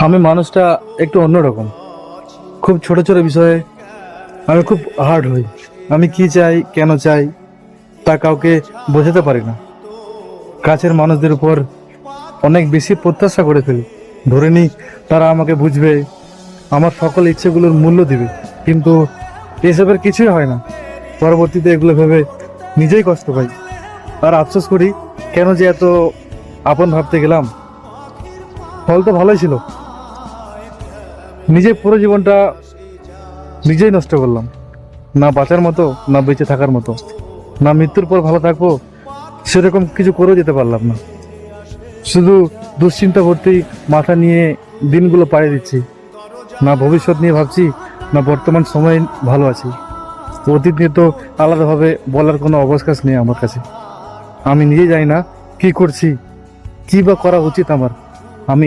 আমি মানুষটা একটু অন্যরকম। খুব ছোট ছোট বিষয়ে আমি খুব হার্ড হই। আমি কি চাই, কেন চাই, তা কাউকে বোঝাতে পারি না। কাছের মানুষদের উপর অনেক বেশি প্রত্যাশা করে ফেলি। ধরে নিই তারা আমাকে বুঝবে, আমার সকল ইচ্ছেগুলোর মূল্য দিবে। কিন্তু এসবের কিছুই হয় না। পরবর্তীতে এগুলো ভেবে নিজেই কষ্ট পাই আর আফসোস করি, কেন যে এত আপন ভাবতে গেলাম। ফল তো ভালোই ছিল, নিজের পুরো জীবনটা নিজেই নষ্ট করলাম। না বাঁচার মতো, না বেঁচে থাকার মতো, না মৃত্যুর পর ভালো থাকবো সেরকম কিছু করেও যেতে পারলাম না। শুধু দুশ্চিন্তা ভর্তি মাথা নিয়ে দিনগুলো পাড়ি দিচ্ছি। না ভবিষ্যৎ নিয়ে ভাবছি, না বর্তমান সময়ে ভালো আছি। অতীত নিয়ে তো আলাদাভাবে বলার কোনো অবকাশ নেই আমার কাছে। আমি নিজে জানি না কি করছি, কি বা করা উচিত আমার।